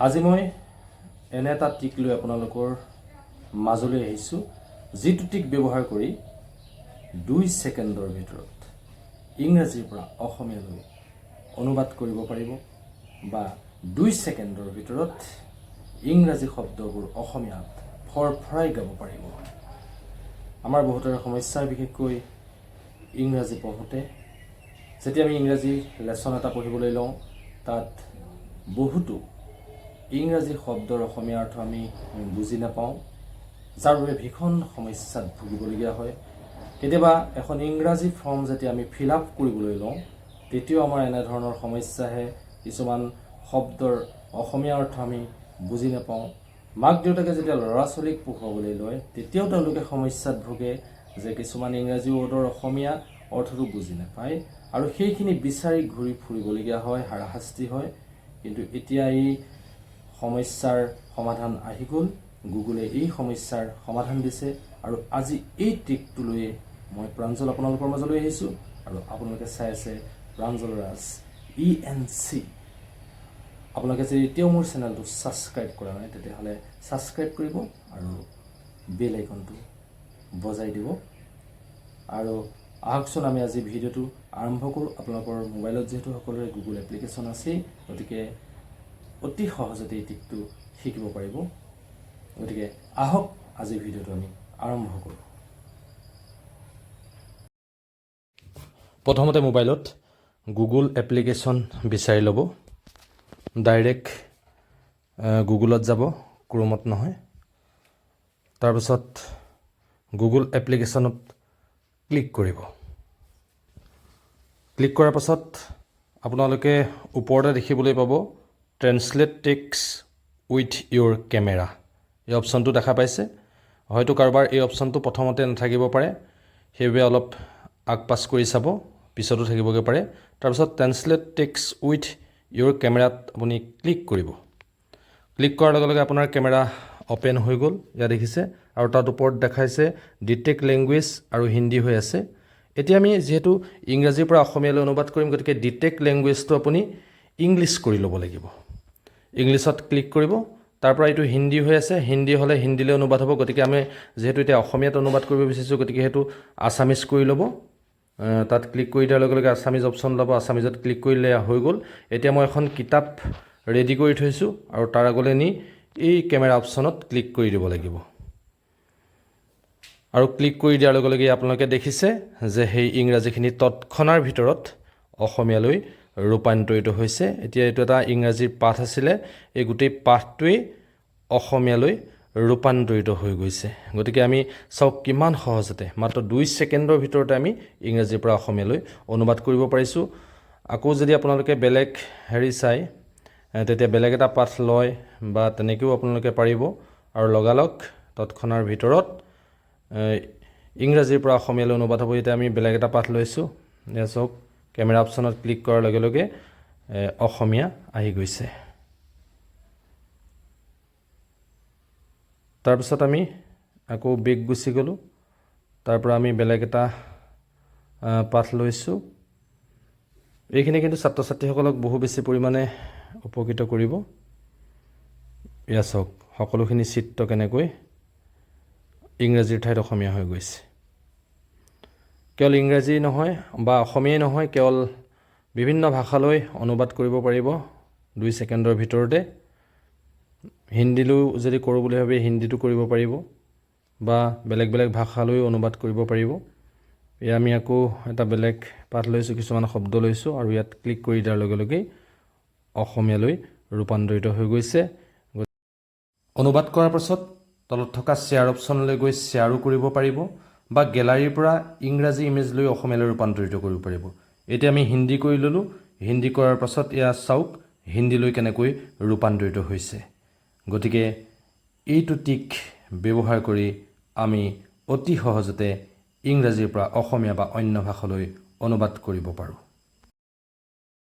আজি মই এনে এটা টিক লৈ আপোনালোকৰ মাজলৈ আহিছোঁ, যিটো টিক ব্যৱহাৰ কৰি 2 ছেকেণ্ডৰ ভিতৰত ইংৰাজীৰ পৰা অসমীয়ালৈ অনুবাদ কৰিব পাৰিব বা 2 ছেকেণ্ডৰ ভিতৰত ইংৰাজী শব্দবোৰ অসমীয়াত ফৰফৰাই গাব পাৰিব। আমাৰ বহুতৰে সমস্যা, বিশেষকৈ ইংৰাজী পঢ়োঁতে যেতিয়া আমি ইংৰাজী লেচন এটা পঢ়িবলৈ লওঁ, তাত বহুতো ইংৰাজী শব্দৰ অসমীয়া অৰ্থ আমি বুজি নাপাওঁ, যাৰ বাবে ভীষণ সমস্যাত ভুগিবলগীয়া হয়। কেতিয়াবা এখন ইংৰাজী ফৰ্ম যেতিয়া আমি ফিল আপ কৰিবলৈ লওঁ, তেতিয়াও আমাৰ এনেধৰণৰ সমস্যা আহে। কিছুমান শব্দৰ অসমীয়া অৰ্থ আমি বুজি নাপাওঁ। মাক দেউতাকে যেতিয়া ল'ৰা ছোৱালীক পঢ়ুৱাবলৈ লয়, তেতিয়াও তেওঁলোকে সমস্যাত ভোগে যে কিছুমান ইংৰাজী ৱৰ্ডৰ অসমীয়া অৰ্থটো বুজি নাপায় আৰু সেইখিনি বিচাৰি ঘূৰি ফুৰিবলগীয়া হয়, হাৰাশাস্তি হয়। কিন্তু এতিয়া এই সমস্যাৰ সমাধান আহি গ'ল। গুগলে এই সমস্যাৰ সমাধান দিছে আৰু আজি এই টিকটো লৈ মই প্ৰাঞ্জল আপোনালোকৰ মাজলৈ আহিছোঁ আৰু আপোনালোকে চাই আছে প্ৰাঞ্জল ৰাজ ENC। আপোনালোকে যদি এতিয়াও মোৰ চেনেলটো ছাবস্ক্ৰাইব কৰা নাই, তেতিয়াহ'লে ছাবস্ক্ৰাইব কৰিব আৰু বেল আইকনটো বজাই দিব। আৰু আহকচোন আমি আজি ভিডিঅ'টো আৰম্ভ কৰোঁ। আপোনালোকৰ মোবাইলত যিহেতু সকলোৰে গুগল এপ্লিকেশ্যন আছেই, গতিকে অতি সহজতে এই টিকটো শিকিব পাৰিব। গতিকে আহক আজি ভিডিঅ'টো আমি আৰম্ভ কৰোঁ। প্ৰথমতে মোবাইলত গুগল এপ্লিকেশ্যন বিচাৰি ল'ব। ডাইৰেক্ট গুগলত যাব, ক্ৰোমত নহয়। তাৰপিছত গুগল এপ্লিকেশ্যনত ক্লিক কৰিব। ক্লিক কৰাৰ পাছত আপোনালোকে ওপৰতে দেখিবলৈ পাব translate text with your camera, এই অপশ্যনটো দেখা পাইছে। হয়তো কাৰোবাৰ এই অপশ্যনটো প্ৰথমতে নাথাকিব পাৰে, সেইবাবে অলপ আগ পাছ কৰি চাব, পিছতো থাকিবগৈ পাৰে। তাৰপিছত ট্ৰেন্সলেট টেক্সট উইথ ইয়'ৰ কেমেৰাত আপুনি ক্লিক কৰিব। ক্লিক কৰাৰ লগে লগে আপোনাৰ কেমেৰা অ'পেন হৈ গ'ল, ইয়াত দেখিছে, আৰু তাত ওপৰত দেখাইছে ডিটেক্ট লেংগুৱেজ আৰু হিন্দী হৈ আছে। এতিয়া আমি যিহেতু ইংৰাজীৰ পৰা অসমীয়ালৈ অনুবাদ কৰিম, গতিকে ডিটেক্ট লেংগুৱেজটো আপুনি ইংলিছ কৰি ল'ব লাগিব। ইংলিছত ক্লিক কৰিব। তাৰ পৰা এইটো হিন্দী হৈ আছে, হিন্দী হ'লে হিন্দীলৈ অনুবাদ হ'ব। গতিকে আমি যিহেতু এতিয়া অসমীয়াত অনুবাদ কৰিব বিচাৰিছোঁ, গতিকে সেইটো আছামিজ কৰি ল'ব। তাত ক্লিক কৰি দিয়াৰ লগে লগে আছামিজ অপশ্যন ল'ব, আছামিজত ক্লিক কৰিলে হৈ গ'ল। এতিয়া মই এখন কিতাপ ৰেডি কৰি থৈছোঁ আৰু তাৰ আগলৈ নি এই কেমেৰা অপশ্যনত ক্লিক কৰি দিব লাগিব। আৰু ক্লিক কৰি দিয়াৰ লগে লগে আপোনালোকে দেখিছে যে সেই ইংৰাজীখিনি তৎক্ষণাৰ ভিতৰত অসমীয়ালৈ ৰূপান্তৰিত হৈছে। এতিয়া এইটো এটা ইংৰাজীৰ পাঠ আছিলে, এই গোটেই পাঠটোৱেই অসমীয়ালৈ ৰূপান্তৰিত হৈ গৈছে। গতিকে আমি চাওক কিমান সহজতে মাত্ৰ 2 ছেকেণ্ডৰ ভিতৰতে আমি ইংৰাজীৰ পৰা অসমীয়ালৈ অনুবাদ কৰিব পাৰিছোঁ। আকৌ যদি আপোনালোকে বেলেগ চাই, তেতিয়া বেলেগ এটা পাঠ লয় বা তেনেকৈও আপোনালোকে পাৰিব। আৰু লগালগ তৎক্ষণাৰ ভিতৰত ইংৰাজীৰ পৰা অসমীয়ালৈ অনুবাদ হ'ব। এতিয়া আমি বেলেগ এটা পাঠ লৈছোঁ, এয়া চাওক কেমেৰা অপশ্যনত ক্লিক কৰাৰ লগে লগে অসমীয়া আহি গৈছে। তাৰপিছত আমি আকৌ বেক গুচি গ'লোঁ। তাৰ পৰা আমি বেলেগ এটা পাঠ লৈছোঁ। এইখিনি কিন্তু ছাত্ৰ ছাত্ৰীসকলক বহু বেছি পৰিমাণে উপকৃত কৰিব। এয়া চাওক সকলোখিনি চিত্ৰ কেনেকৈ ইংৰাজীৰ ঠাইত অসমীয়া হৈ গৈছে। কেৱল ইংৰাজী নহয় বা অসমীয়াই নহয়, কেৱল বিভিন্ন ভাষালৈ অনুবাদ কৰিব পাৰিব 2 ছেকেণ্ডৰ ভিতৰতে। হিন্দীলৈও যদি কৰোঁ বুলি ভাবি হিন্দীটো কৰিব পাৰিব বা বেলেগ বেলেগ ভাষালৈও অনুবাদ কৰিব পাৰিব। এয়া আমি আকৌ এটা বেলেগ পাঠ লৈছোঁ, কিছুমান শব্দ লৈছোঁ আৰু ইয়াত ক্লিক কৰি দিয়াৰ লগে লগেই অসমীয়ালৈ ৰূপান্তৰিত হৈ গৈছে। অনুবাদ কৰাৰ পাছত তলত থকা শ্বেয়াৰ অপশ্যনলৈ গৈ শ্বেয়াৰো কৰিব পাৰিব বা গেলাৰীৰ পৰা ইংৰাজী ইমেজ লৈ অসমীয়ালৈ ৰূপান্তৰিত কৰিব পাৰিব। এতিয়া আমি হিন্দী কৰি ল'লোঁ। হিন্দী কৰাৰ পাছত এয়া চাওক হিন্দীলৈ কেনেকৈ ৰূপান্তৰিত হৈছে। গতিকে এইটো টিক ব্যৱহাৰ কৰি আমি অতি সহজতে ইংৰাজীৰ পৰা অসমীয়া বা অন্য ভাষালৈ অনুবাদ কৰিব পাৰোঁ।